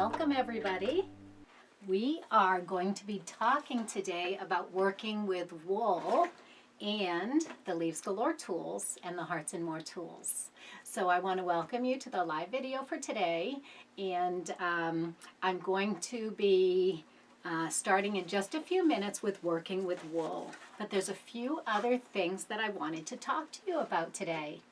Welcome everybody. We are going to be talking today about working with wool and the Leaves Galore tools and the Hearts and More tools. So I want to welcome you to the live video for today, and I'm going to be starting in just a few minutes with working with wool. But there's a few other things that I wanted to talk to you about today.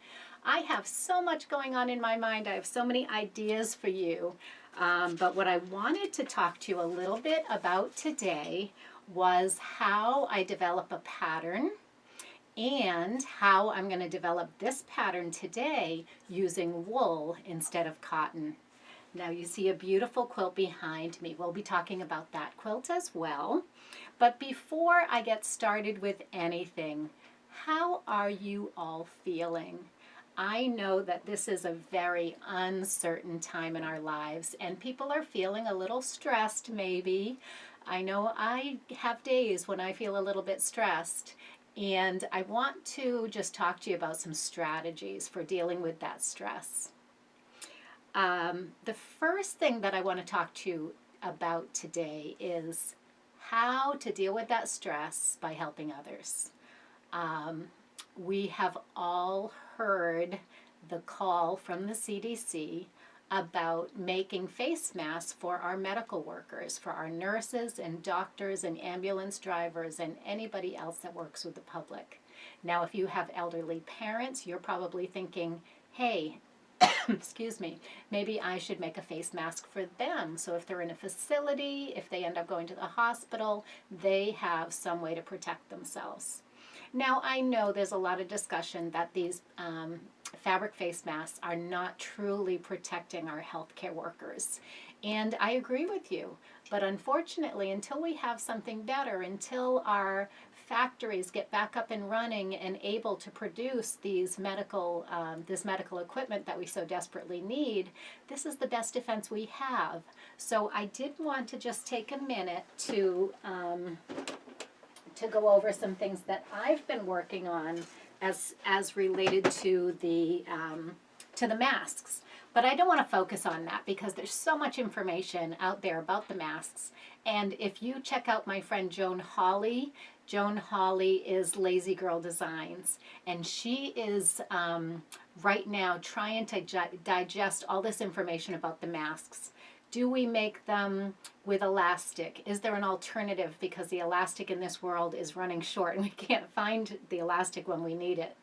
I have so much going on in my mind. I have so many ideas for you. But what I wanted to talk to you a little bit about today was how I develop a pattern and how I'm going to develop this pattern today using wool instead of cotton. Now you see a beautiful quilt behind me. We'll be talking about that quilt as well. But before I get started with anything, how are you all feeling? I know that this is a very uncertain time in our lives, and people are feeling a little stressed maybe. I know I have days when I feel a little bit stressed, and I want to just talk to you about some strategies for dealing with that stress. The first thing that I want to talk to you about today is how to deal with that stress by helping others. We have all heard the call from the CDC about making face masks for our medical workers, for our nurses and doctors and ambulance drivers and anybody else that works with the public. Now, if you have elderly parents, you're probably thinking, hey, excuse me, maybe I should make a face mask for them. So if they're in a facility, if they end up going to the hospital, they have some way to protect themselves. Now, I know there's a lot of discussion that these fabric face masks are not truly protecting our healthcare workers. And I agree with you. But unfortunately, until we have something better, until our factories get back up and running and able to produce these medical, this medical equipment that we so desperately need, this is the best defense we have. So I did want to just take a minute to go over some things that I've been working on as related to the masks. But I don't want to focus on that because there's so much information out there about the masks. And if you check out my friend Joan Hawley is Lazy Girl Designs, and she is right now trying to digest all this information about the masks. Do we make them with elastic? Is there an alternative? Because the elastic in this world is running short and we can't find the elastic when we need it.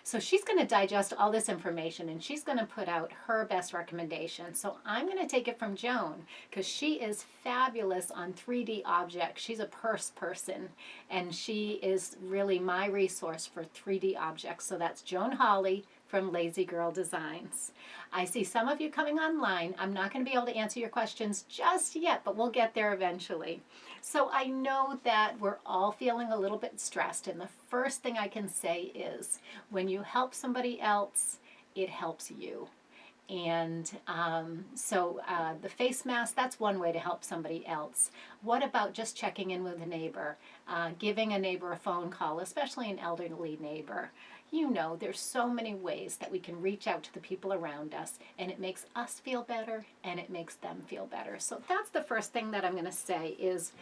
So she's going to digest all this information and she's going to put out her best recommendation. So I'm going to take it from Joan because she is fabulous on 3D objects. She's a purse person and she is really my resource for 3D objects. So that's Joan Hawley from Lazy Girl Designs. I see some of you coming online. I'm not going to be able to answer your questions just yet, but we'll get there eventually. So I know that we're all feeling a little bit stressed, and the first thing I can say is when you help somebody else, it helps you. And the face mask, that's one way to help somebody else. What about just checking in with a neighbor, giving a neighbor a phone call, especially an elderly neighbor? You know, there's so many ways that we can reach out to the people around us, and it makes us feel better and it makes them feel better. So that's the first thing that I'm going to say is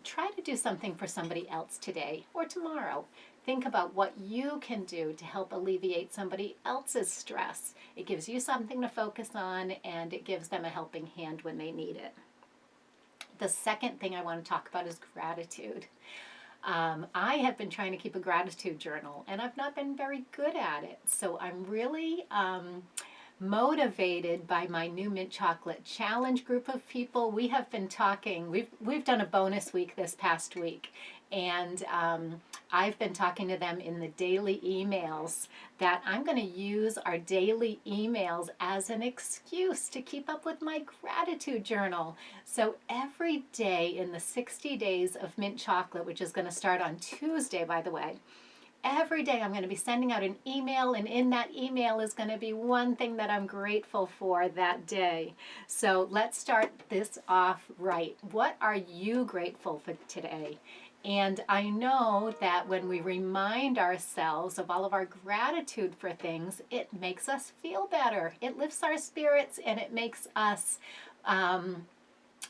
try to do something for somebody else today or tomorrow. Think about what you can do to help alleviate somebody else's stress. It gives you something to focus on and it gives them a helping hand when they need it. The second thing I want to talk about is gratitude. I have been trying to keep a gratitude journal and I've not been very good at it. So I'm really motivated by my new Mint Chocolate Challenge group of people. We have been talking, we've done a bonus week this past week, and I've been talking to them in the daily emails that I'm going to use our daily emails as an excuse to keep up with my gratitude journal. So every day in the 60 days of Mint Chocolate, which is going to start on Tuesday, by the way, every day I'm going to be sending out an email, and in that email is going to be one thing that I'm grateful for that day. So let's start this off right. What are you grateful for today? And I know that when we remind ourselves of all of our gratitude for things, it makes us feel better. It lifts our spirits, and it makes us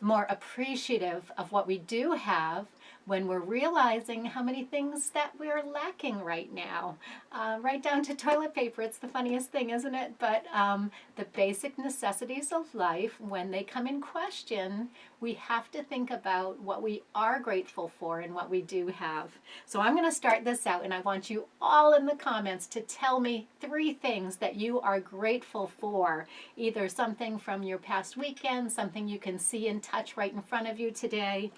more appreciative of what we do have when we're realizing how many things that we're lacking right now. Right down to toilet paper. It's the funniest thing, isn't it? But the basic necessities of life, when they come in question, we have to think about what we are grateful for and what we do have. So I'm going to start this out, and I want you all in the comments to tell me 3 things that you are grateful for. Either something from your past weekend, something you can see and touch right in front of you today.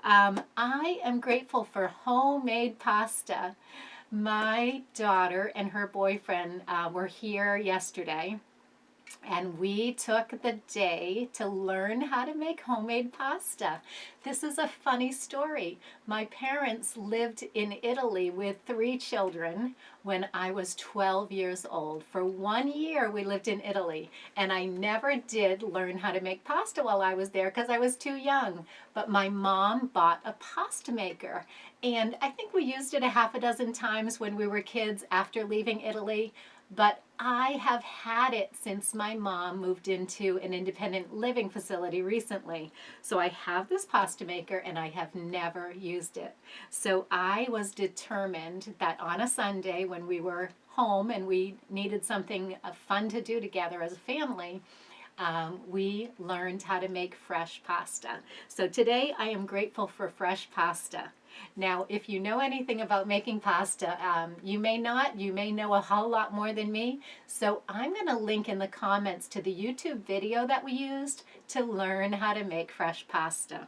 I am grateful for homemade pasta. My daughter and her boyfriend were here yesterday, and we took the day to learn how to make homemade pasta. This is a funny story. My parents lived in Italy with 3 children when I was 12 years old. For 1 year we lived in Italy, and I never did learn how to make pasta while I was there because I was too young. But my mom bought a pasta maker, and I think we used it a half a dozen times when we were kids after leaving Italy. But I have had it since my mom moved into an independent living facility recently. So I have this pasta maker, and I have never used it. So I was determined that on a Sunday when we were home and we needed something fun to do together as a family, we learned how to make fresh pasta. So today I am grateful for fresh pasta. Now, if you know anything about making pasta, you may not. You may know a whole lot more than me. So I'm going to link in the comments to the YouTube video that we used to learn how to make fresh pasta.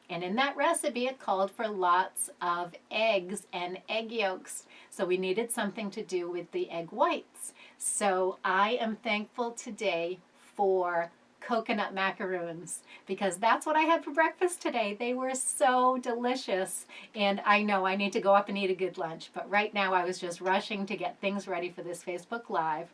And in that recipe, it called for lots of eggs and egg yolks. So we needed something to do with the egg whites. So I am thankful today for coconut macaroons, because that's what I had for breakfast today. They were so delicious, and I know I need to go up and eat a good lunch, but right now I was just rushing to get things ready for this Facebook Live,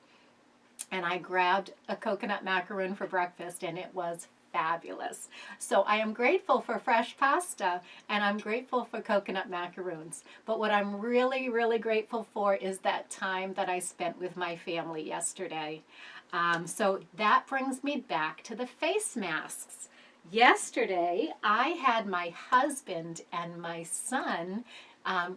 and I grabbed a coconut macaroon for breakfast, and it was fabulous. So I am grateful for fresh pasta, and I'm grateful for coconut macaroons. But what I'm really, really grateful for is that time that I spent with my family yesterday. So that brings me back to the face masks. Yesterday, I had my husband and my son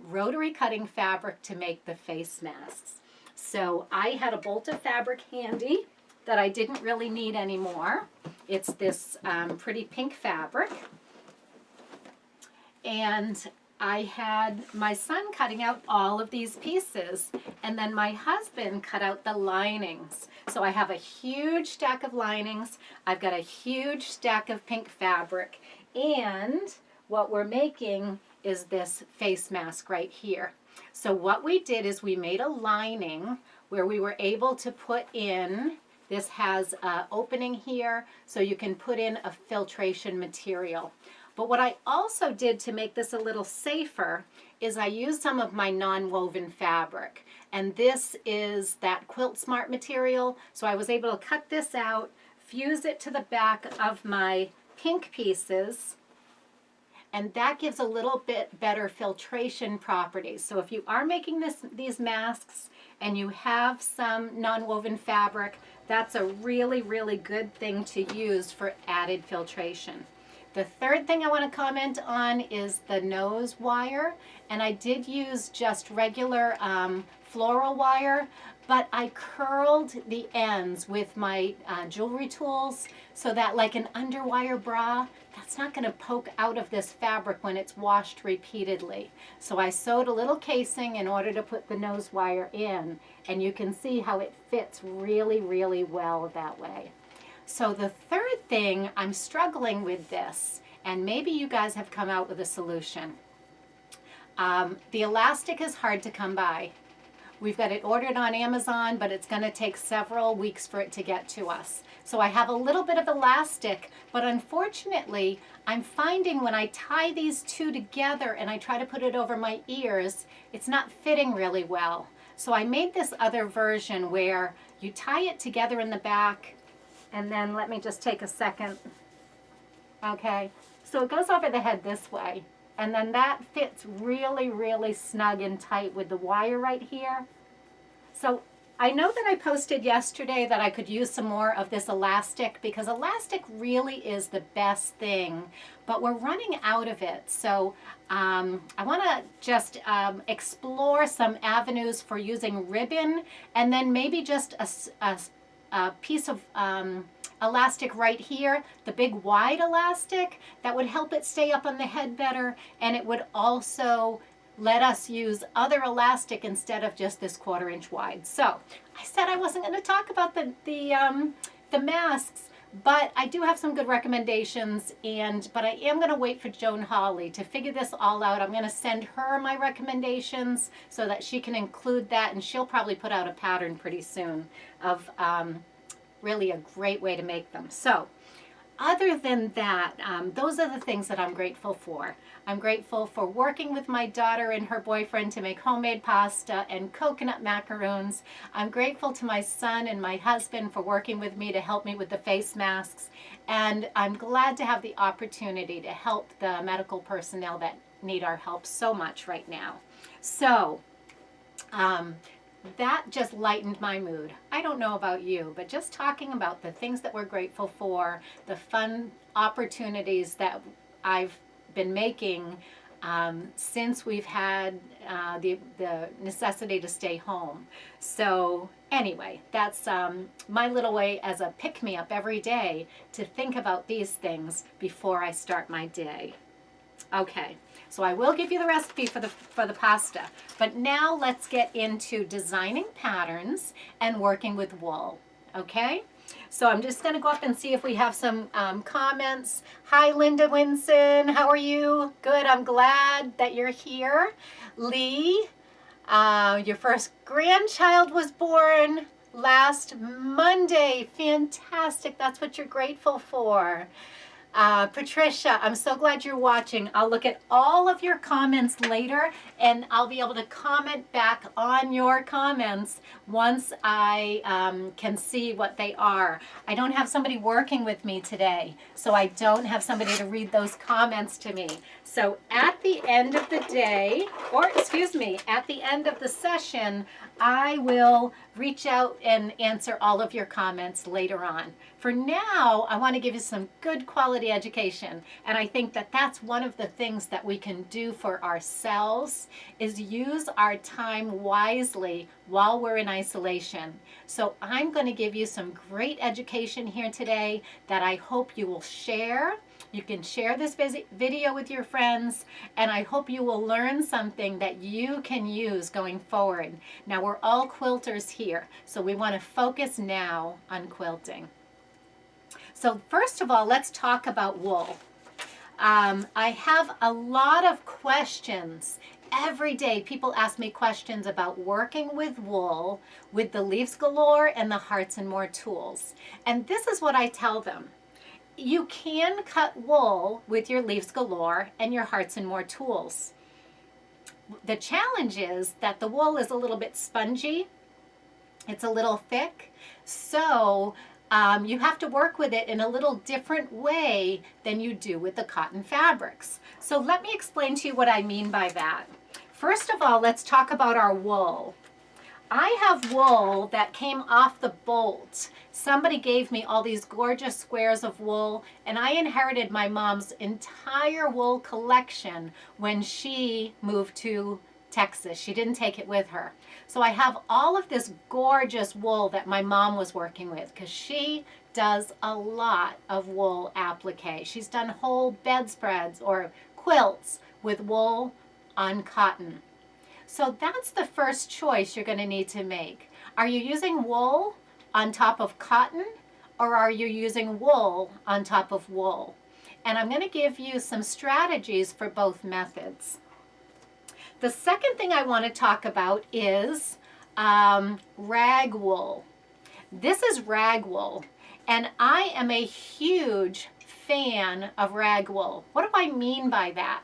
rotary cutting fabric to make the face masks. So I had a bolt of fabric handy that I didn't really need anymore. It's this pretty pink fabric. And I had my son cutting out all of these pieces, and then my husband cut out the linings. So I have a huge stack of linings, I've got a huge stack of pink fabric, and what we're making is this face mask right here. So what we did is we made a lining where we were able to put in, this has an opening here, so you can put in a filtration material. But what I also did to make this a little safer is I used some of my non-woven fabric. And this is that Quilt Smart material. So I was able to cut this out, fuse it to the back of my pink pieces, and that gives a little bit better filtration properties. So if you are making these masks and you have some non-woven fabric, that's a really, really good thing to use for added filtration. The third thing I want to comment on is the nose wire, and I did use just regular floral wire, but I curled the ends with my jewelry tools so that, like an underwire bra, that's not going to poke out of this fabric when it's washed repeatedly. So I sewed a little casing in order to put the nose wire in, and you can see how it fits really, really well that way. So the third thing, I'm struggling with this, and maybe you guys have come out with a solution. The elastic is hard to come by. We've got it ordered on Amazon, but it's going to take several weeks for it to get to us. So I have a little bit of elastic, but unfortunately, I'm finding when I tie these two together and I try to put it over my ears, it's not fitting really well. So I made this other version where you tie it together in the back, and then let me just take a second. Okay, so it goes over the head this way, and then that fits really, really snug and tight with the wire right here. So I know that I posted yesterday that I could use some more of this elastic, because elastic really is the best thing, but we're running out of it. So I want to just explore some avenues for using ribbon, and then maybe just a piece of elastic right here, the big wide elastic, that would help it stay up on the head better, and it would also let us use other elastic instead of just this 1/4 inch wide. So I said I wasn't going to talk about the masks, but I do have some good recommendations, but I am going to wait for Joan Hawley to figure this all out. I'm going to send her my recommendations so that she can include that, and she'll probably put out a pattern pretty soon of really a great way to make them. So other than that, those are the things that I'm grateful for. I'm grateful for working with my daughter and her boyfriend to make homemade pasta and coconut macaroons. I'm grateful to my son and my husband for working with me to help me with the face masks. And I'm glad to have the opportunity to help the medical personnel that need our help so much right now. So, that just lightened my mood. I don't know about you, but just talking about the things that we're grateful for, the fun opportunities that I've been making since we've had the necessity to stay home. So anyway, that's my little way as a pick-me-up every day to think about these things before I start my day. Okay, so I will give you the recipe for the pasta, but now let's get into designing patterns and working with wool. Okay, so I'm just going to go up and see if we have some comments. Hi, Linda Winson, how are you? Good, I'm glad that you're here. Lee, your first grandchild was born last Monday. Fantastic, that's what you're grateful for. Patricia, I'm so glad you're watching. I'll look at all of your comments later, and I'll be able to comment back on your comments once I can see what they are. I don't have somebody working with me today, so I don't have somebody to read those comments to me. So at the end of the day, or excuse me, at the end of the session, I will reach out and answer all of your comments later on. For now, I want to give you some good quality education, and I think that that's one of the things that we can do for ourselves is use our time wisely while we're in isolation. So I'm going to give you some great education here today that I hope you will share. You can share this video with your friends, and I hope you will learn something that you can use going forward. Now, we're all quilters here, so we want to focus now on quilting. So first of all, let's talk about wool. I have a lot of questions. Every day people ask me questions about working with wool with the Leaves Galore and the Hearts and More tools. And this is what I tell them. You can cut wool with your Leaves Galore and your Hearts and More tools. The challenge is that the wool is a little bit spongy. It's a little thick. So you have to work with it in a little different way than you do with the cotton fabrics. So let me explain to you what I mean by that. First of all, let's talk about our wool. I have wool that came off the bolt. Somebody gave me all these gorgeous squares of wool, and I inherited my mom's entire wool collection when she moved to Texas. She didn't take it with her. So I have all of this gorgeous wool that my mom was working with because she does a lot of wool applique. She's done whole bedspreads or quilts with wool on cotton. So that's the first choice you're going to need to make. Are you using wool on top of cotton, or are you using wool on top of wool? And I'm going to give you some strategies for both methods. The second thing I want to talk about is rag wool. This is rag wool, and I am a huge fan of rag wool. What do I mean by that?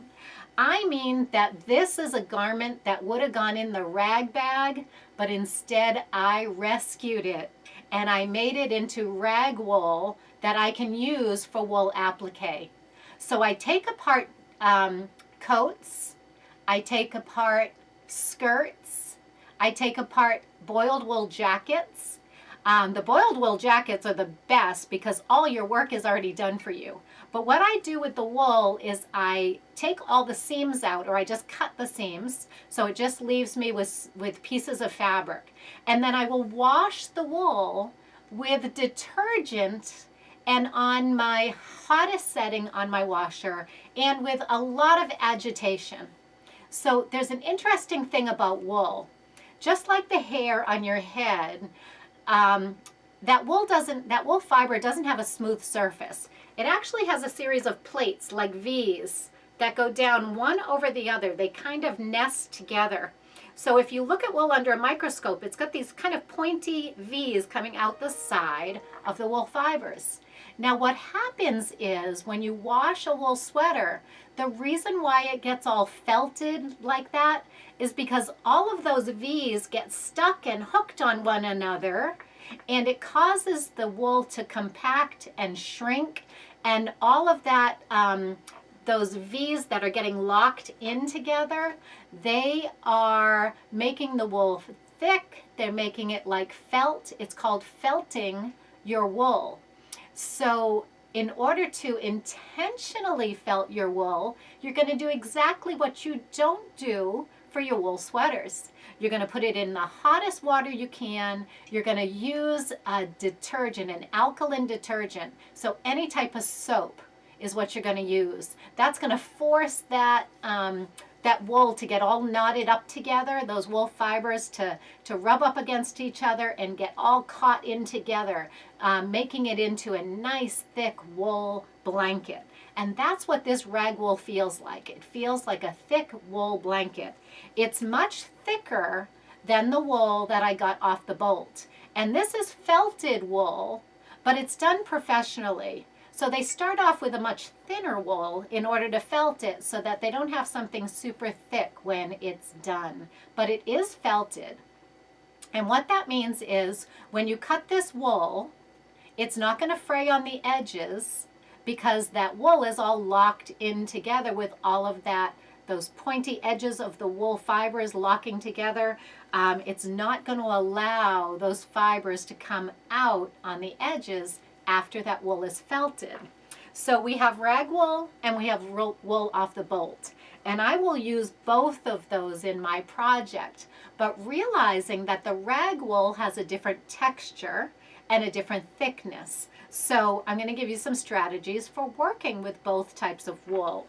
I mean that this is a garment that would have gone in the rag bag, but instead I rescued it and I made it into rag wool that I can use for wool applique. So I take apart coats, I take apart skirts, I take apart boiled wool jackets. The boiled wool jackets are the best because all your work is already done for you. But what I do with the wool is I take all the seams out, or I just cut the seams, so it just leaves me with pieces of fabric. And then I will wash the wool with detergent and on my hottest setting on my washer, and with a lot of agitation. So there's an interesting thing about wool. Just like the hair on your head, that wool fiber doesn't have a smooth surface. It actually has a series of plates like V's that go down one over the other. They kind of nest together. So if you look at wool under a microscope, it's got these kind of pointy V's coming out the side of the wool fibers. Now what happens is when you wash a wool sweater, the reason why it gets all felted like that is because all of those V's get stuck and hooked on one another, and it causes the wool to compact and shrink, and all of that, those V's that are getting locked in together, they are making the wool thick. They're making it like felt. It's called felting your wool. So in order to intentionally felt your wool, you're going to do exactly what you don't do for your wool sweaters. You're going to put it in the hottest water you can. You're going to use a detergent, an alkaline detergent. So any type of soap is what you're going to use. That's going to force that that wool to get all knotted up together, those wool fibers to rub up against each other and get all caught in together, making it into a nice thick wool blanket. And that's what this rag wool feels like. It feels like a thick wool blanket. It's much thicker than the wool that I got off the bolt. And this is felted wool, but it's done professionally. So they start off with a much thinner wool in order to felt it so that they don't have something super thick when it's done. But it is felted. And what that means is when you cut this wool, it's not going to fray on the edges because that wool is all locked in together with all of that, those pointy edges of the wool fibers locking together. It's not going to allow those fibers to come out on the edges after that wool is felted. So we have rag wool and we have wool off the bolt. And I will use both of those in my project, but realizing that the rag wool has a different texture and a different thickness. So I'm going to give you some strategies for working with both types of wool.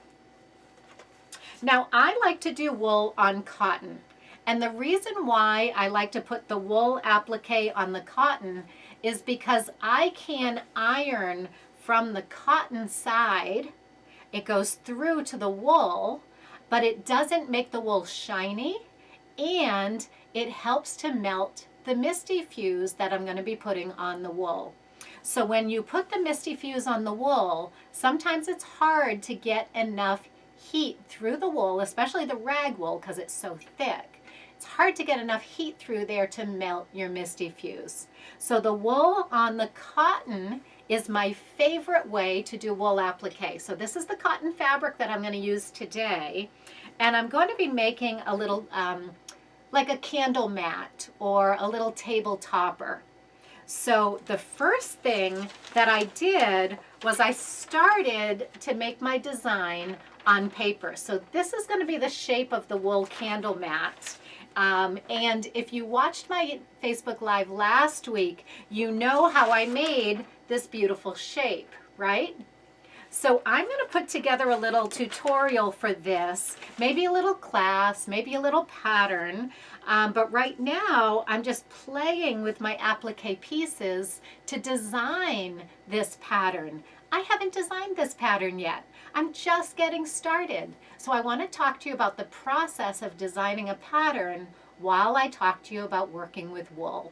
Now I like to do wool on cotton. And the reason why I like to put the wool applique on the cotton is because I can iron from the cotton side. It goes through to the wool, but it doesn't make the wool shiny, and it helps to melt the misty fuse that I'm going to be putting on the wool. So when you put the misty fuse on the wool, sometimes it's hard to get enough heat through the wool, especially the rag wool because it's so thick. It's hard to get enough heat through there to melt your misty fuse. So the wool on the cotton is my favorite way to do wool applique. So this is the cotton fabric that I'm going to use today. And I'm going to be making a little, like a candle mat or a little table topper. So the first thing that I did was I started to make my design on paper. So this is going to be the shape of the wool candle mat. And if you watched my Facebook Live last week, you know how I made this beautiful shape, right? So I'm going to put together a little tutorial for this, maybe a little class, maybe a little pattern, but right now I'm just playing with my applique pieces to design this pattern. I haven't designed this pattern yet. I'm just getting started. So I want to talk to you about the process of designing a pattern while I talk to you about working with wool.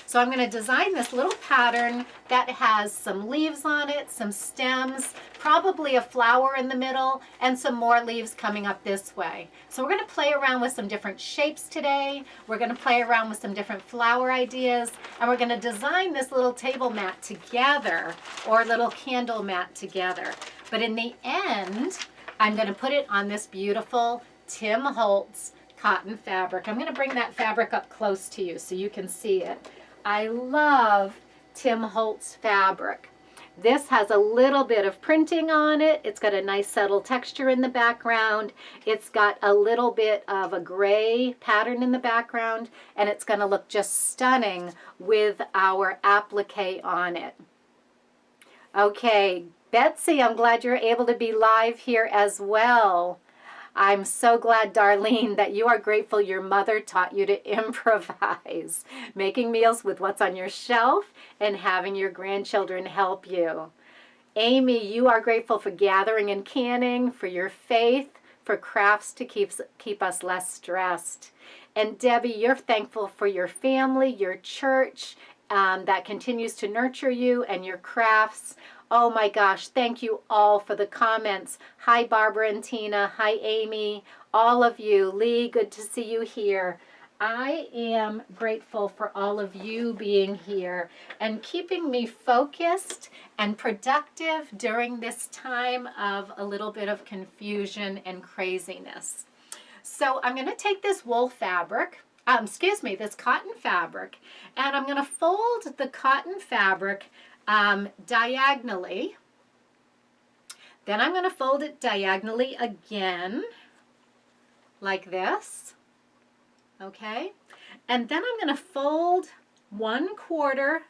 So I'm going to design this little pattern that has some leaves on it, some stems, probably a flower in the middle, and some more leaves coming up this way. So we're going to play around with some different shapes today. We're going to play around with some different flower ideas, and we're going to design this little table mat together, or little candle mat together. But in the end, I'm going to put it on this beautiful Tim Holtz cotton fabric. I'm going to bring that fabric up close to you so you can see it. I love Tim Holtz fabric. This has a little bit of printing on it. It's got a nice subtle texture in the background. It's got a little bit of a gray pattern in the background, and it's going to look just stunning with our applique on it. Okay, Betsy, I'm glad you're able to be live here as well. I'm so glad, Darlene, that you are grateful your mother taught you to improvise, making meals with what's on your shelf and having your grandchildren help you. Amy, you are grateful for gathering and canning, for your faith, for crafts to keep us less stressed. And Debbie, you're thankful for your family, your church that continues to nurture you, and your crafts. Oh my gosh, thank you all for the comments. Hi, Barbara and Tina. Hi, Amy. All of you. Lee, good to see you here. I am grateful for all of you being here and keeping me focused and productive during this time of a little bit of confusion and craziness. So I'm going to take this wool fabric, this cotton fabric, and I'm going to fold the cotton fabric diagonally. Then I'm going to fold it diagonally again, like this. Okay? And then I'm going to fold 1/4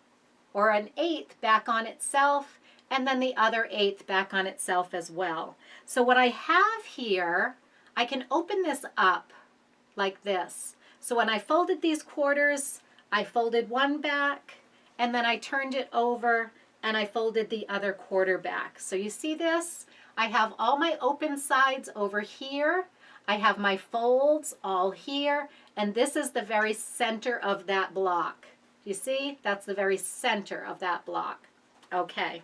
or an 1/8 back on itself, and then the other 1/8 back on itself as well. So what I have here, I can open this up like this. So when I folded these quarters, I folded one back, and then I turned it over and I folded the other 1/4 back. So you see this? I have all my open sides over here. I have my folds all here, and this is the very center of that block. You see? That's the very center of that block. Okay.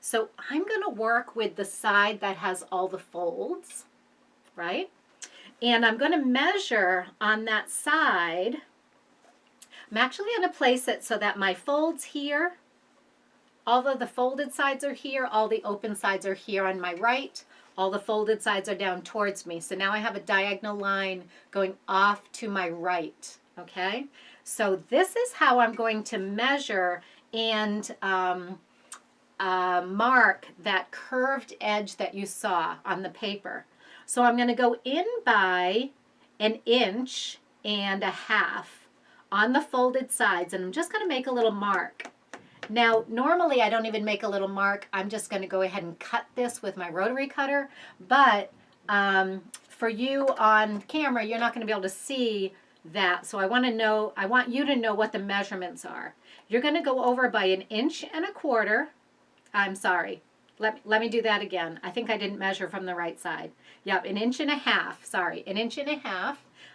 So I'm going to work with the side that has all the folds, right? And I'm going to measure on that side. I'm actually going to place it so that my folds here, all of the folded sides are here, all the open sides are here on my right, all the folded sides are down towards me. So now I have a diagonal line going off to my right, okay? So this is how I'm going to measure and mark that curved edge that you saw on the paper. So I'm going to go in by 1.5 inches on the folded sides, and I'm just going to make a little mark. Now, normally I don't even make a little mark. I'm just going to go ahead and cut this with my rotary cutter, but for you on camera, you're not going to be able to see that. So I want you to know what the measurements are. You're going to go over by 1.25 inches. I'm sorry. Let me do that again. I think I didn't measure from the right side. Yep, 1.5 inches. Sorry, 1.5 inches.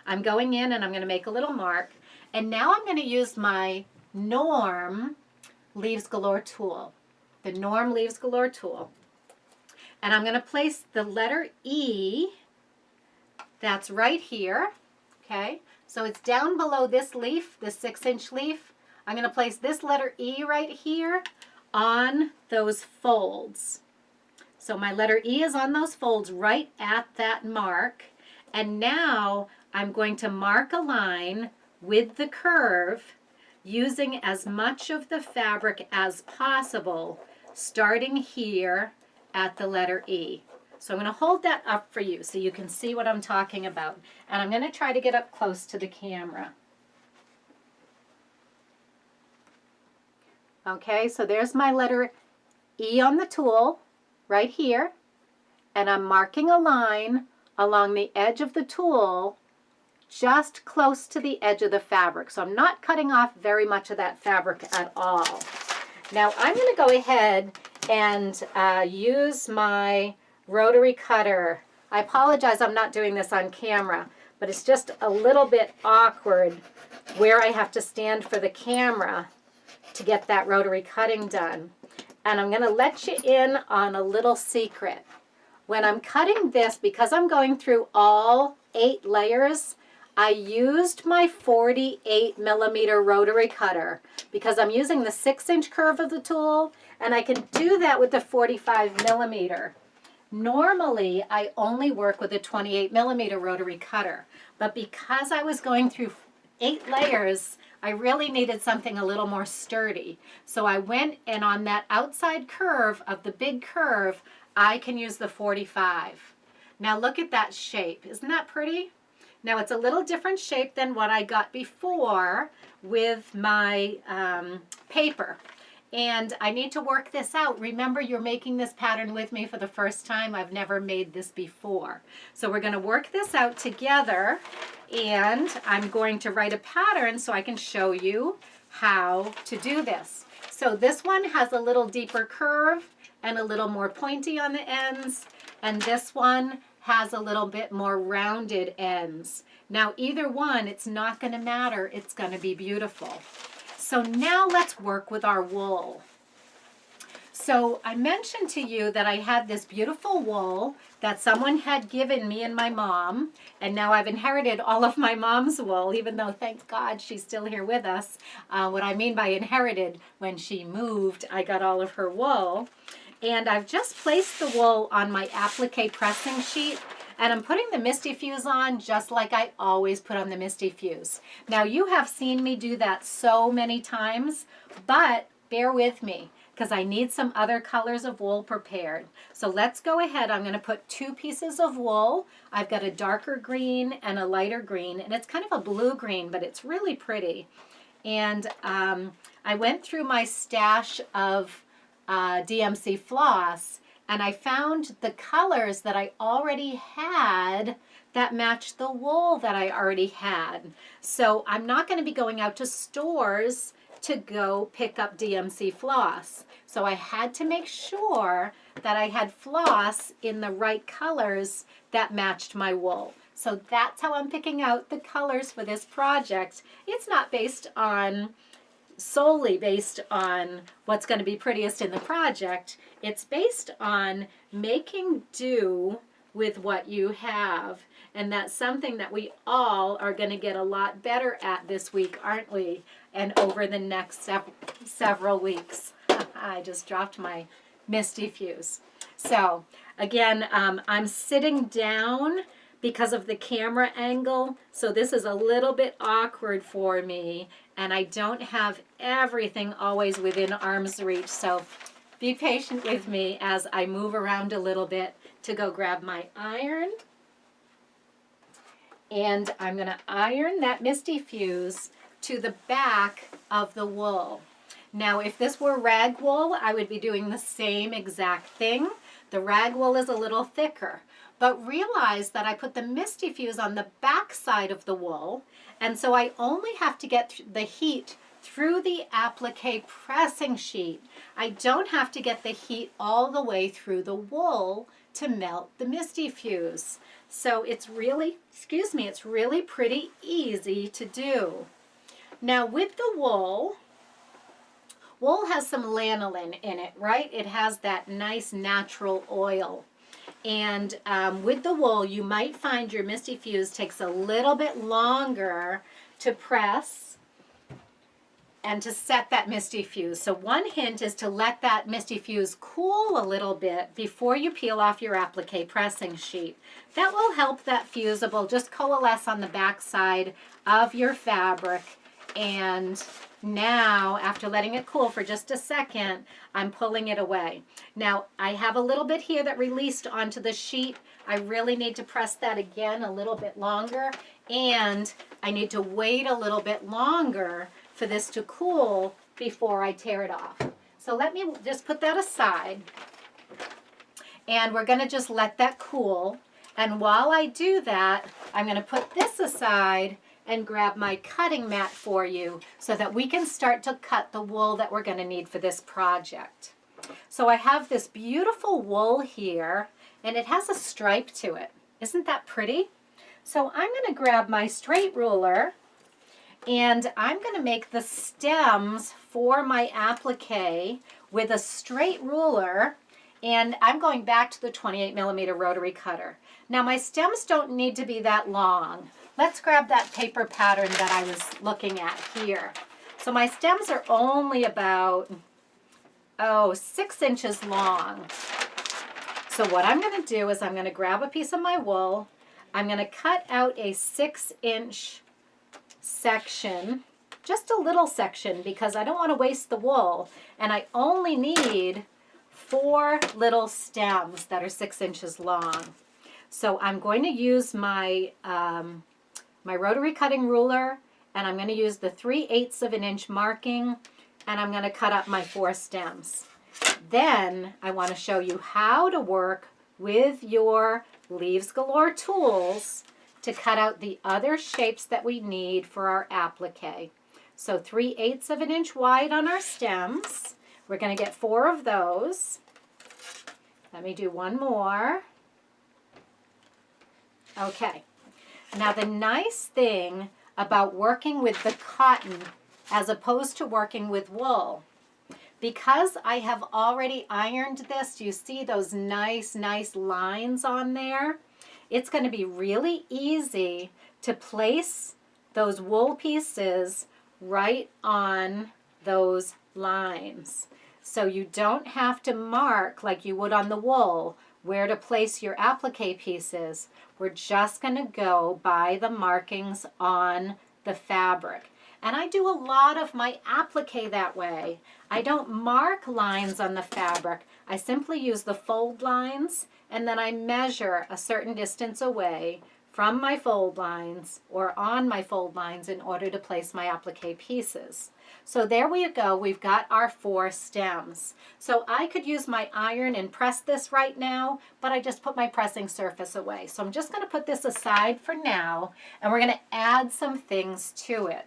I'm going in and I'm going to make a little mark. And now I'm going to use my Norm Leaves Galore tool. The Norm Leaves Galore tool. And I'm going to place the letter E. That's right here. Okay, so it's down below this leaf, this 6-inch leaf. I'm going to place this letter E right here on those folds. So my letter E is on those folds right at that mark. And now I'm going to mark a line with the curve using as much of the fabric as possible, starting here at the letter E. So I'm going to hold that up for you so you can see what I'm talking about. And I'm going to try to get up close to the camera. Okay, so there's my letter E on the tool right here, and I'm marking a line along the edge of the tool just close to the edge of the fabric. So I'm not cutting off very much of that fabric at all. Now I'm going to go ahead and use my rotary cutter. I apologize I'm not doing this on camera, but it's just a little bit awkward where I have to stand for the camera to get that rotary cutting done. And I'm going to let you in on a little secret. When I'm cutting this, because I'm going through all 8 layers, I used my 48 millimeter rotary cutter because I'm using the 6-inch curve of the tool, and I can do that with the 45 millimeter. Normally, I only work with a 28 millimeter rotary cutter, but because I was going through 8 layers, I really needed something a little more sturdy. So I went, and on that outside curve of the big curve, I can use the 45. Now look at that shape. Isn't that pretty? Now it's a little different shape than what I got before with my paper. And I need to work this out. Remember, you're making this pattern with me for the first time. I've never made this before. So we're going to work this out together, and I'm going to write a pattern so I can show you how to do this. So this one has a little deeper curve and a little more pointy on the ends, and this one has a little bit more rounded ends. Now either one, it's not going to matter. It's going to be beautiful. So now let's work with our wool. So I mentioned to you that I had this beautiful wool that someone had given me and my mom, and now I've inherited all of my mom's wool, even though, thank God, she's still here with us. What I mean by inherited, when she moved, I got all of her wool. And I've just placed the wool on my applique pressing sheet, and I'm putting the Misty Fuse on just like I always put on the Misty Fuse. Now you have seen me do that so many times, but bear with me because I need some other colors of wool prepared. So let's go ahead. I'm going to put 2 pieces of wool. I've got a darker green and a lighter green, and it's kind of a blue green, but it's really pretty. And I went through my stash of DMC floss, and I found the colors that I already had that matched the wool that I already had. So I'm not going to be going out to stores to go pick up DMC floss. So I had to make sure that I had floss in the right colors that matched my wool. So that's how I'm picking out the colors for this project. It's not solely based on what's going to be prettiest in the project. It's based on making do with what you have, and that's something that we all are going to get a lot better at this week, aren't we? And over the next several weeks. I just dropped my Misty Fuse. So again, I'm sitting down because of the camera angle, so this is a little bit awkward for me, and I don't have everything always within arm's reach, so be patient with me as I move around a little bit to go grab my iron. And I'm going to iron that Misty Fuse to the back of the wool. Now if this were rag wool, I would be doing the same exact thing. The rag wool is a little thicker. But realize that I put the Misty Fuse on the back side of the wool, and so I only have to get the heat through the applique pressing sheet. I don't have to get the heat all the way through the wool to melt the Misty Fuse. So it's really, it's really pretty easy to do. Now with the wool has some lanolin in it, right? It has that nice natural oil. And with the wool, you might find your Misty Fuse takes a little bit longer to press and to set that Misty Fuse. So one hint is to let that Misty Fuse cool a little bit before you peel off your applique pressing sheet. That will help that fusible just coalesce on the back side of your fabric. And now, after letting it cool for just a second, I'm pulling it away. Now, I have a little bit here that released onto the sheet. I really need to press that again a little bit longer, and I need to wait a little bit longer for this to cool before I tear it off. So let me just put that aside, and we're going to just let that cool. And while I do that, I'm going to put this aside and grab my cutting mat for you so that we can start to cut the wool that we're going to need for this project. So I have this beautiful wool here, and it has a stripe to it. Isn't that pretty? So I'm going to grab my straight ruler and I'm going to make the stems for my applique with a straight ruler, and I'm going back to the 28mm rotary cutter. Now my stems don't need to be that long. Let's grab that paper pattern that I was looking at here. So my stems are only about, 6 inches long. So what I'm going to do is I'm going to grab a piece of my wool. I'm going to cut out a 6-inch section, just a little section, because I don't want to waste the wool, and I only need 4 little stems that are 6 inches long. So I'm going to use my my rotary cutting ruler, and I'm going to use the 3/8 of an inch marking, and I'm going to cut up my 4 stems. Then I want to show you how to work with your Leaves Galore tools to cut out the other shapes that we need for our applique. So 3/8 of an inch wide on our stems. We're going to get 4 of those. Let me do one more. Okay. Now the nice thing about working with the cotton as opposed to working with wool, because I have already ironed this, you see those nice lines on there? It's going to be really easy to place those wool pieces right on those lines. So you don't have to mark like you would on the wool where to place your applique pieces. We're just going to go by the markings on the fabric. And I do a lot of my applique that way. I don't mark lines on the fabric. I simply use the fold lines, and then I measure a certain distance away from my fold lines or on my fold lines in order to place my applique pieces. So there we go. We've got our 4 stems. So I could use my iron and press this right now, but I just put my pressing surface away. So I'm just going to put this aside for now, and we're going to add some things to it.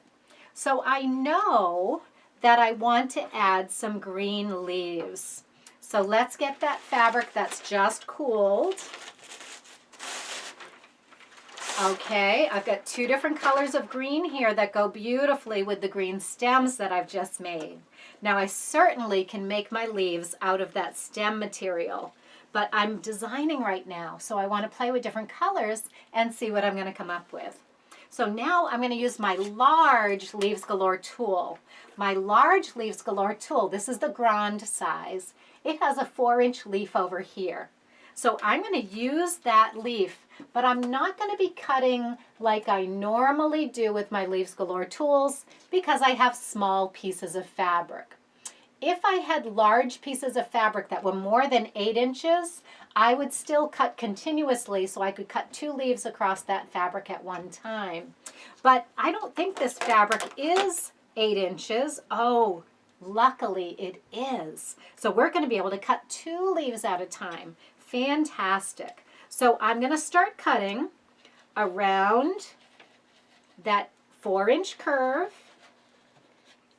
So I know that I want to add some green leaves. So let's get that fabric that's just cooled. Okay, I've got 2 different colors of green here that go beautifully with the green stems that I've just made. Now I certainly can make my leaves out of that stem material, but I'm designing right now, so I want to play with different colors and see what I'm going to come up with. So now I'm going to use my large Leaves Galore tool. My large Leaves Galore tool, this is the grand size. It has a 4-inch leaf over here. So I'm going to use that leaf, but I'm not going to be cutting like I normally do with my Leaves Galore tools because I have small pieces of fabric. If I had large pieces of fabric that were more than 8 inches, I would still cut continuously so I could cut 2 leaves across that fabric at one time. But I don't think this fabric is 8 inches. Oh, luckily it is. So we're going to be able to cut 2 leaves at a time. Fantastic. So I'm going to start cutting around that 4-inch curve.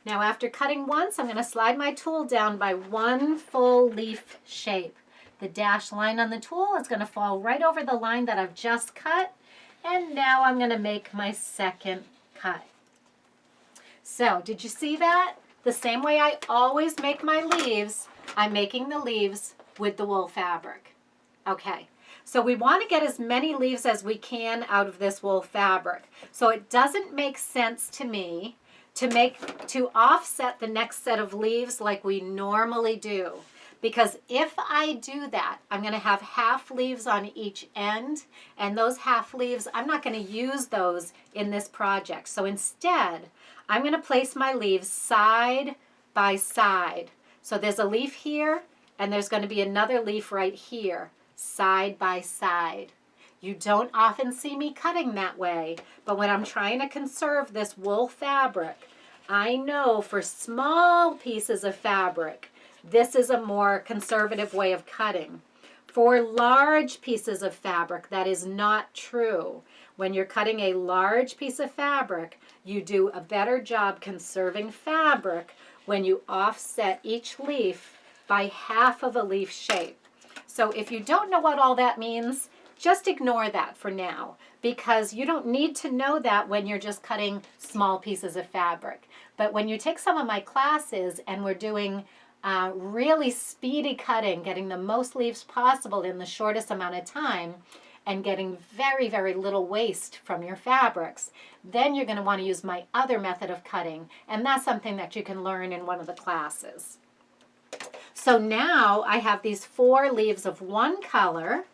Now after cutting once, I'm going to slide my tool down by 1 full leaf shape. The dashed line on the tool is going to fall right over the line that I've just cut. And now I'm going to make my second cut. So did you see that? The same way I always make my leaves, I'm making the leaves with the wool fabric. Okay, so we want to get as many leaves as we can out of this wool fabric. So it doesn't make sense to me to offset the next set of leaves like we normally do. Because if I do that, I'm going to have half leaves on each end, and those half leaves, I'm not going to use those in this project. So instead, I'm going to place my leaves side by side. So there's a leaf here, and there's going to be another leaf right here, side by side. You don't often see me cutting that way, but when I'm trying to conserve this wool fabric, I know for small pieces of fabric, this is a more conservative way of cutting. For large pieces of fabric, that is not true. When you're cutting a large piece of fabric, you do a better job conserving fabric when you offset each leaf by half of a leaf shape. So if you don't know what all that means, just ignore that for now, because you don't need to know that when you're just cutting small pieces of fabric. But when you take some of my classes and we're doing really speedy cutting, getting the most leaves possible in the shortest amount of time, and getting very, very little waste from your fabrics, then you're going to want to use my other method of cutting, and that's something that you can learn in one of the classes. So now I have these 4 leaves of one color.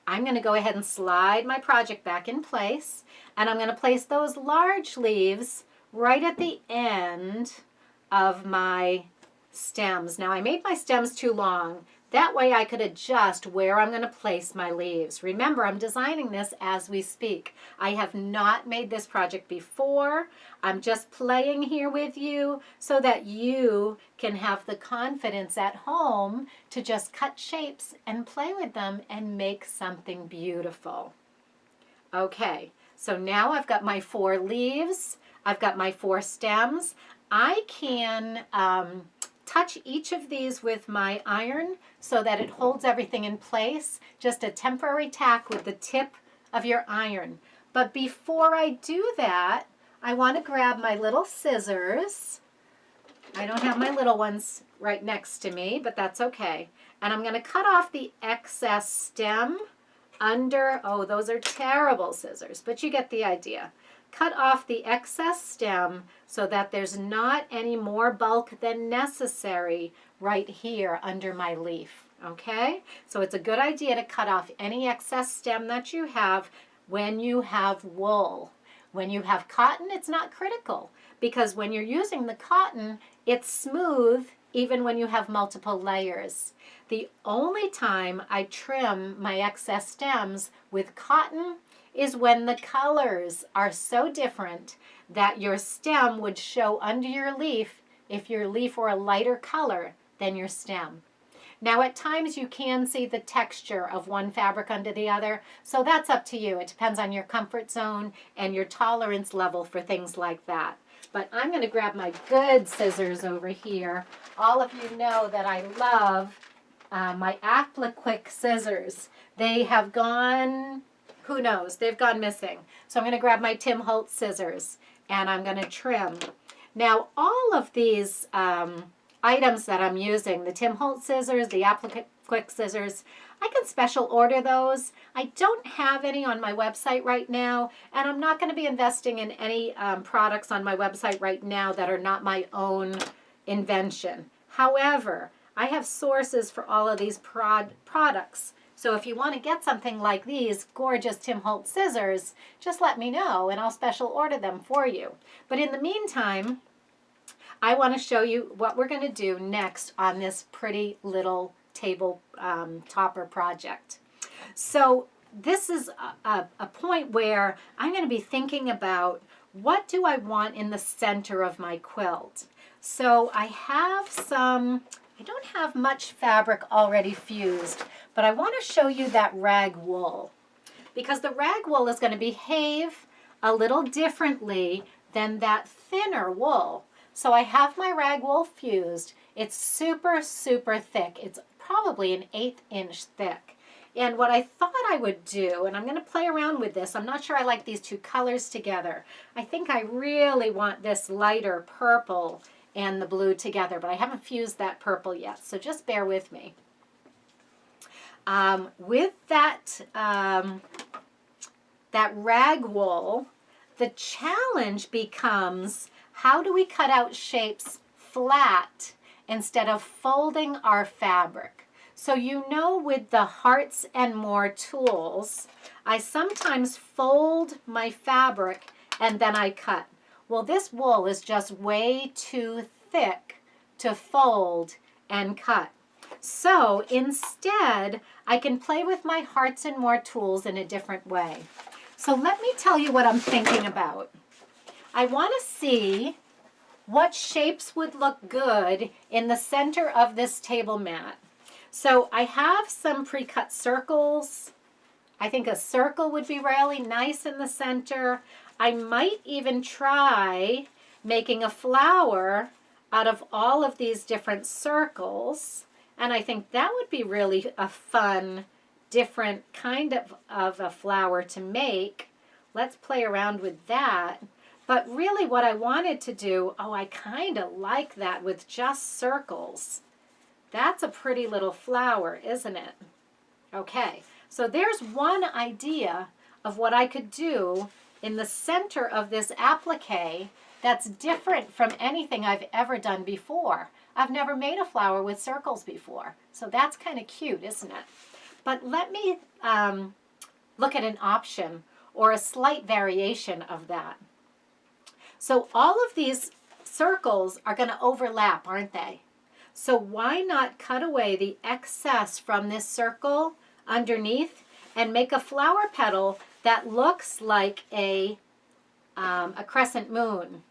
I'm going to go ahead and slide my project back in place, and I'm going to place those large leaves right at the end of my stems. Now I made my stems too long. That way I could adjust where I'm going to place my leaves. Remember, I'm designing this as we speak. I have not made this project before. I'm just playing here with you so that you can have the confidence at home to just cut shapes and play with them and make something beautiful. Okay, so now I've got my 4 leaves. I've got my 4 stems. I can touch each of these with my iron so that it holds everything in place. Just a temporary tack with the tip of your iron. But before I do that, I want to grab my little scissors. I don't have my little ones right next to me, but that's okay. And I'm going to cut off the excess stem under, oh, those are terrible scissors, but you get the idea. Cut off the excess stem so that there's not any more bulk than necessary right here under my leaf, okay? So it's a good idea to cut off any excess stem that you have when you have wool. When you have cotton, it's not critical, because when you're using the cotton, it's smooth even when you have multiple layers. The only time I trim my excess stems with cotton is when the colors are so different that your stem would show under your leaf if your leaf were a lighter color than your stem. Now at times you can see the texture of one fabric under the other, so that's up to you. It depends on your comfort zone and your tolerance level for things like that. But I'm going to grab my good scissors over here. All of you know that I love my applique scissors. They have gone, who knows, they've gone missing. So I'm going to grab my Tim Holtz scissors and I'm going to trim. Now all of these items that I'm using, the Tim Holtz scissors, the applique scissors, I can special order those. I don't have any on my website right now, and I'm not going to be investing in any products on my website right now that are not my own invention. However, I have sources for all of these products. So if you want to get something like these gorgeous Tim Holtz scissors, just let me know and I'll special order them for you. But in the meantime, I want to show you what we're going to do next on this pretty little table topper project. So this is a point where I'm going to be thinking about what do I want in the center of my quilt. So I have some, I don't have much fabric already fused, but I want to show you that rag wool, because the rag wool is going to behave a little differently than that thinner wool. So I have my rag wool fused. It's super, super thick. It's probably an 1/8 inch thick. And what I thought I would do, and I'm going to play around with this, I'm not sure I like these two colors together. I think I really want this lighter purple and the blue together, but I haven't fused that purple yet, so just bear with me. With that, that rag wool, the challenge becomes, how do we cut out shapes flat instead of folding our fabric? So you know, with the Hearts and More tools, I sometimes fold my fabric and then I cut. Well, this wool is just way too thick to fold and cut. So instead, I can play with my Hearts and More tools in a different way. So let me tell you what I'm thinking about. I want to see what shapes would look good in the center of this table mat. So I have some pre-cut circles. I think a circle would be really nice in the center. I might even try making a flower out of all of these different circles. And I think that would be really a fun different kind of a flower to make. Let's play around with that. But really what I wanted to do, oh, I kind of like that with just circles. That's a pretty little flower, isn't it? Okay, so there's one idea of what I could do in the center of this applique that's different from anything I've ever done before. I've never made a flower with circles before, so that's kind of cute, isn't it? But let me look at an option or a slight variation of that. So all of these circles are going to overlap, aren't they? So why not cut away the excess from this circle underneath and make a flower petal that looks like a crescent moon?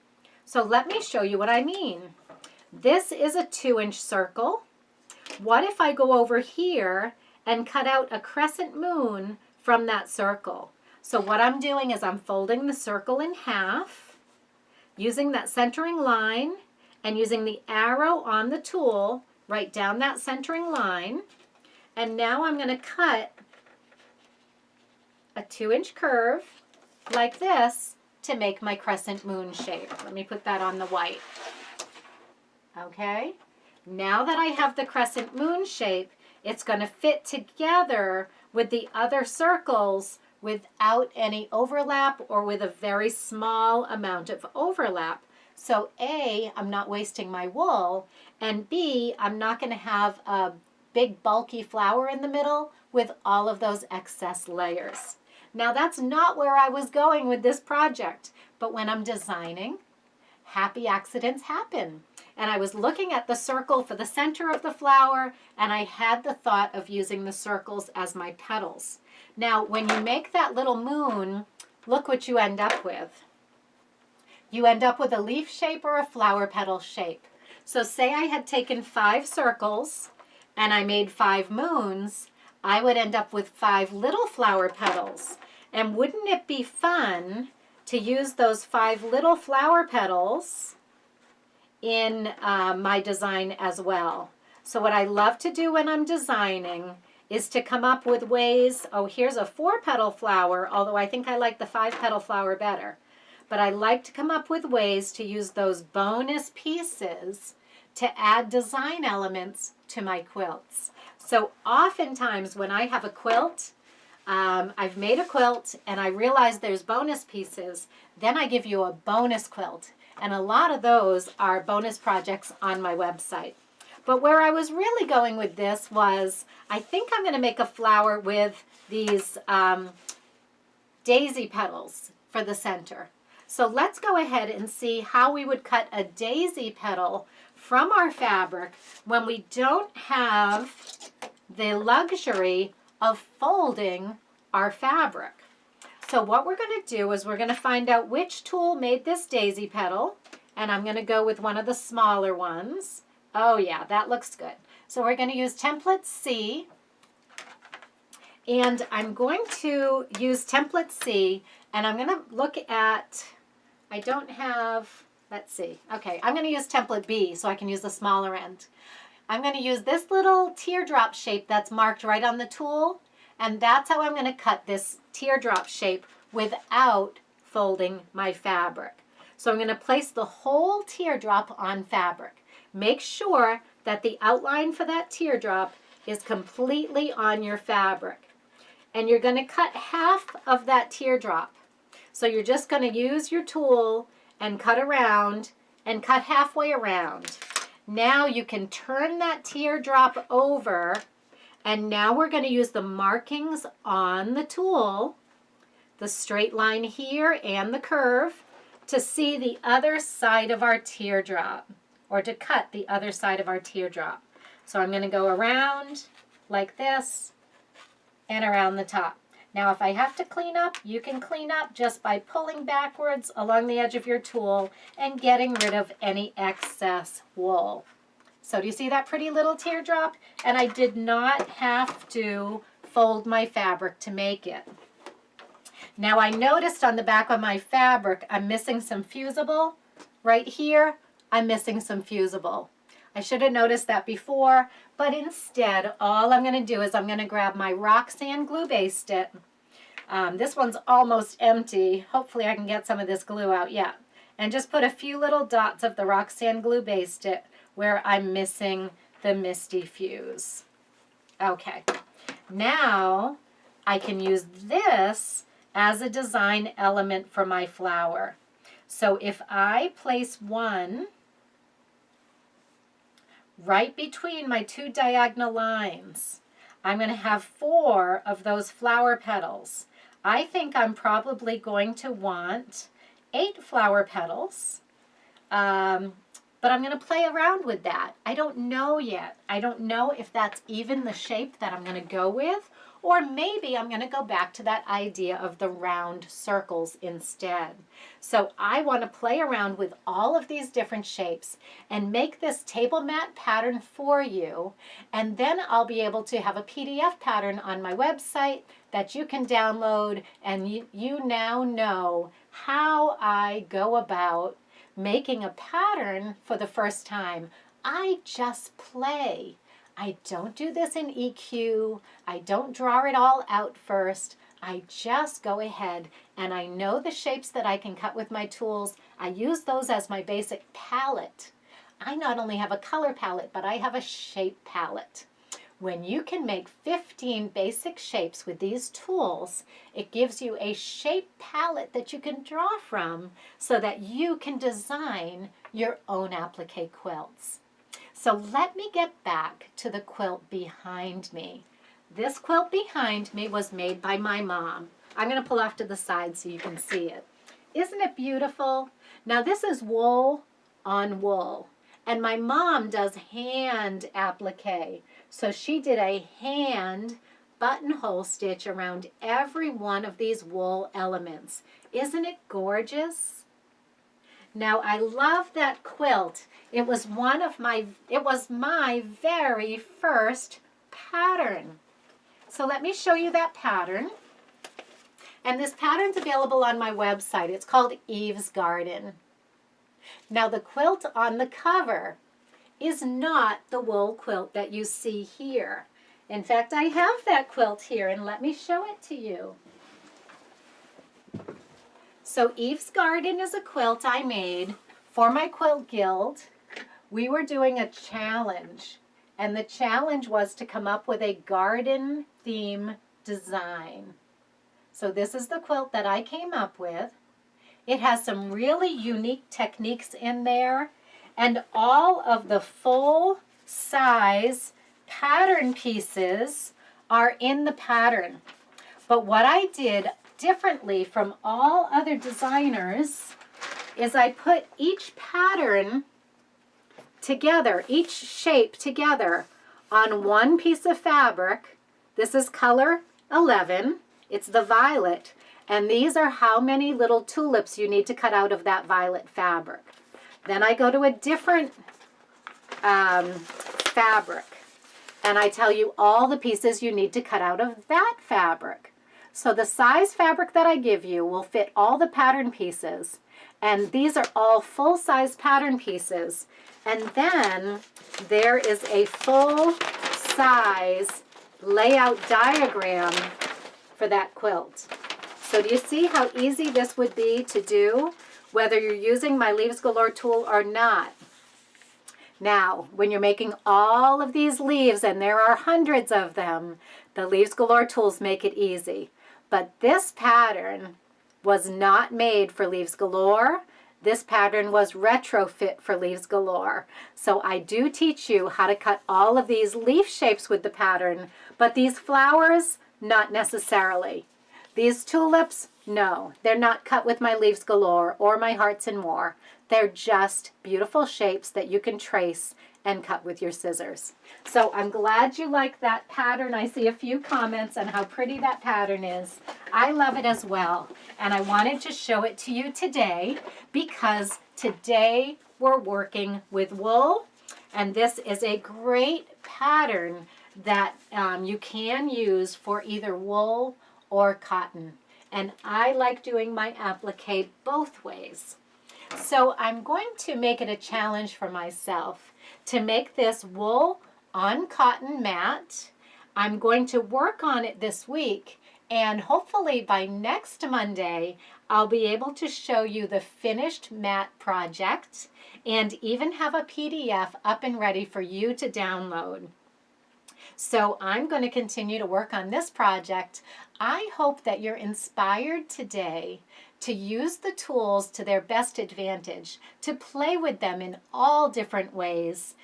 So let me show you what I mean. This is a 2-inch circle. What if I go over here and cut out a crescent moon from that circle? So what I'm doing is I'm folding the circle in half, using that centering line, and using the arrow on the tool right down that centering line. And now I'm going to cut a 2-inch curve like this to make my crescent moon shape. Let me put that on the white. Okay, now that I have the crescent moon shape, it's going to fit together with the other circles without any overlap or with a very small amount of overlap. So A, I'm not wasting my wool, and B, I'm not going to have a big bulky flower in the middle with all of those excess layers. Now that's not where I was going with this project, but when I'm designing, happy accidents happen. And I was looking at the circle for the center of the flower, and I had the thought of using the circles as my petals. Now, when you make that little moon, look what you end up with. You end up with a leaf shape or a flower petal shape. So say I had taken 5 circles and I made 5 moons, I would end up with 5 little flower petals. And wouldn't it be fun to use those 5 little flower petals in my design as well? So what I love to do when I'm designing is to come up with ways, oh, here's a 4-petal flower, although I think I like the 5-petal flower better. But I like to come up with ways to use those bonus pieces to add design elements to my quilts. So oftentimes when I have a quilt, I've made a quilt and I realize there's bonus pieces, then I give you a bonus quilt. And a lot of those are bonus projects on my website. But where I was really going with this was, I think I'm going to make a flower with these daisy petals for the center. So let's go ahead and see how we would cut a daisy petal from our fabric when we don't have the luxury of folding our fabric. So what we're going to do is we're going to find out which tool made this daisy petal, and I'm going to go with one of the smaller ones. Oh yeah, that looks good. So we're going to use template C, and I'm going to use template C, and I'm going to look at, I don't have, let's see, okay, I'm going to use template B so I can use the smaller end. I'm going to use this little teardrop shape that's marked right on the tool, and that's how I'm going to cut this teardrop shape without folding my fabric. So I'm going to place the whole teardrop on fabric. Make sure that the outline for that teardrop is completely on your fabric. And you're going to cut half of that teardrop. So you're just going to use your tool and cut around and cut halfway around. Now you can turn that teardrop over, and now we're going to use the markings on the tool, the straight line here and the curve, to see the other side of our teardrop, or to cut the other side of our teardrop. So I'm going to go around like this and around the top. Now if I have to clean up, you can clean up just by pulling backwards along the edge of your tool and getting rid of any excess wool. So do you see that pretty little teardrop? And I did not have to fold my fabric to make it. Now I noticed on the back of my fabric I'm missing some fusible. Right here I'm missing some fusible. I should have noticed that before, but instead, all I'm going to do is I'm going to grab my rock sand glue base stick. This one's almost empty. Hopefully I can get some of this glue out. Yeah. And just put a few little dots of the rock sand glue base stick where I'm missing the misty fuse. Okay. Now I can use this as a design element for my flower. So if I place one right between my two diagonal lines, I'm going to have 4 of those flower petals. I think I'm probably going to want 8 flower petals, but I'm going to play around with that. I don't know yet. I don't know if that's even the shape that I'm going to go with, or maybe I'm going to go back to that idea of the round circles instead. So I want to play around with all of these different shapes and make this table mat pattern for you, and then I'll be able to have a PDF pattern on my website that you can download, and you now know how I go about making a pattern for the first time. I just play. I don't do this in EQ. I don't draw it all out first. I just go ahead and I know the shapes that I can cut with my tools. I use those as my basic palette. I not only have a color palette, but I have a shape palette. When you can make 15 basic shapes with these tools, it gives you a shape palette that you can draw from so that you can design your own applique quilts. So let me get back to the quilt behind me. This quilt behind me was made by my mom. I'm going to pull off to the side so you can see it. Isn't it beautiful? Now this is wool on wool, and my mom does hand applique. So she did a hand buttonhole stitch around every one of these wool elements. Isn't it gorgeous? Now I love that quilt. It was my very first pattern. So let me show you that pattern. And this pattern's available on my website. It's called Eve's Garden. Now the quilt on the cover is not the wool quilt that you see here. In fact, I have that quilt here, and let me show it to you. So Eve's Garden is a quilt I made for my quilt guild. We were doing a challenge, and the challenge was to come up with a garden theme design. So this is the quilt that I came up with. It has some really unique techniques in there, and all of the full size pattern pieces are in the pattern. But what I did differently from all other designers is I put each pattern together, each shape together on one piece of fabric. This is color 11. It's the violet. And these are how many little tulips you need to cut out of that violet fabric. Then I go to a different fabric, and I tell you all the pieces you need to cut out of that fabric. So the size fabric that I give you will fit all the pattern pieces, and these are all full-size pattern pieces. And then there is a full-size layout diagram for that quilt. So do you see how easy this would be to do, whether you're using my Leaves Galore tool or not? Now, when you're making all of these leaves, and there are hundreds of them, the Leaves Galore tools make it easy. But this pattern was not made for Leaves Galore. This pattern was retrofit for Leaves Galore. So I do teach you how to cut all of these leaf shapes with the pattern, but these flowers, not necessarily. These tulips, no, they're not cut with my Leaves Galore or my Hearts and More. They're just beautiful shapes that you can trace and cut with your scissors. So I'm glad you like that pattern. I see a few comments on how pretty that pattern is. I love it as well. And I wanted to show it to you today because today we're working with wool. And this is a great pattern that you can use for either wool or cotton. And I like doing my applique both ways. So I'm going to make it a challenge for myself. to make this wool on cotton mat. I'm going to work on it this week, and hopefully by next Monday, I'll be able to show you the finished mat project and even have a PDF up and ready for you to download. So I'm going to continue to work on this project. I hope that you're inspired today to use the tools to their best advantage, to play with them in all different ways,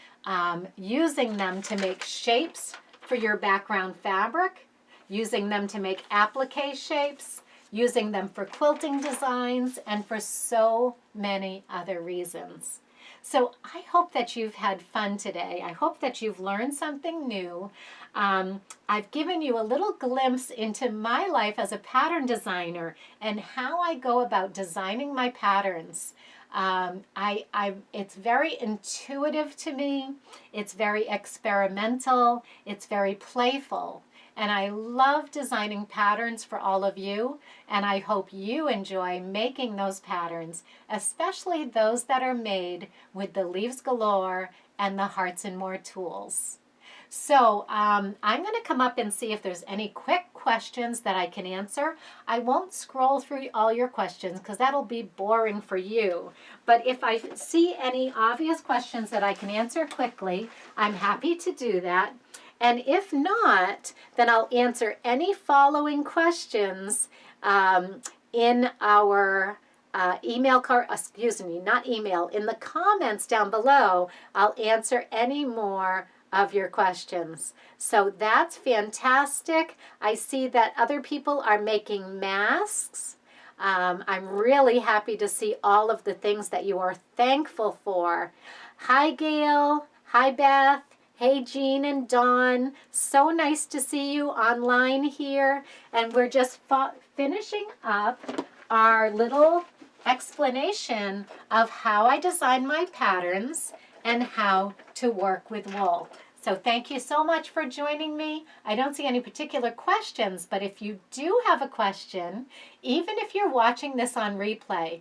using them to make shapes for your background fabric, using them to make applique shapes, using them for quilting designs, and for so many other reasons. So I hope that you've had fun today. I hope that you've learned something new. I've given you a little glimpse into my life as a pattern designer and how I go about designing my patterns. It's very intuitive to me. It's very experimental. It's very playful. And I love designing patterns for all of you, and I hope you enjoy making those patterns, especially those that are made with the Leaves Galore and the Hearts and More tools. So I'm going to come up and see if there's any quick questions that I can answer. I won't scroll through all your questions because that'll be boring for you. But if I see any obvious questions that I can answer quickly, I'm happy to do that. And if not, then I'll answer any following questions in our in the comments down below. I'll answer any more of your questions. So that's fantastic. I see that other people are making masks. I'm really happy to see all of the things that you are thankful for. Hi, Gail. Hi, Beth. Hey, Jean and Dawn. So nice to see you online here. And we're just finishing up our little explanation of how I design my patterns and how to work with wool. So thank you so much for joining me. I don't see any particular questions, but if you do have a question, even if you're watching this on replay,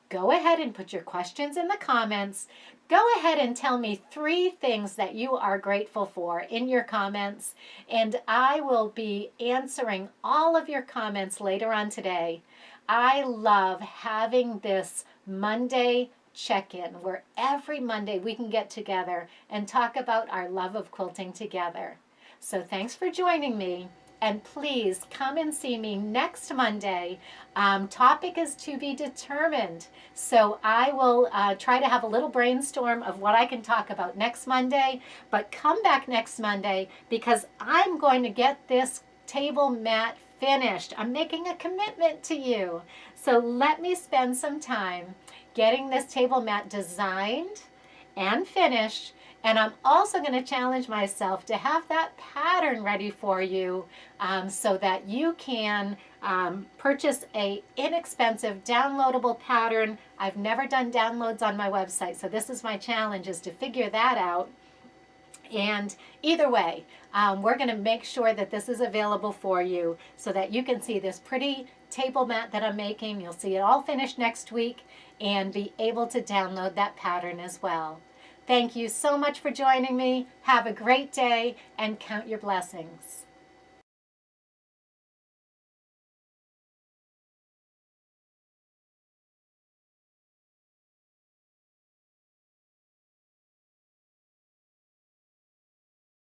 go ahead and put your questions in the comments. Go ahead and tell me 3 things that you are grateful for in your comments, and I will be answering all of your comments later on today. I love having this Monday check-in where every Monday we can get together and talk about our love of quilting together. So thanks for joining me. And please come and see me next Monday. Topic is to be determined. So I will try to have a little brainstorm of what I can talk about next Monday. But come back next Monday because I'm going to get this table mat finished. I'm making a commitment to you. So let me spend some time getting this table mat designed and finished. And I'm also going to challenge myself to have that pattern ready for you so that you can purchase a inexpensive downloadable pattern. I've never done downloads on my website, so this is my challenge, is to figure that out. And either way, we're going to make sure that this is available for you so that you can see this pretty table mat that I'm making. You'll see it all finished next week and be able to download that pattern as well. Thank you so much for joining me. Have a great day and count your blessings.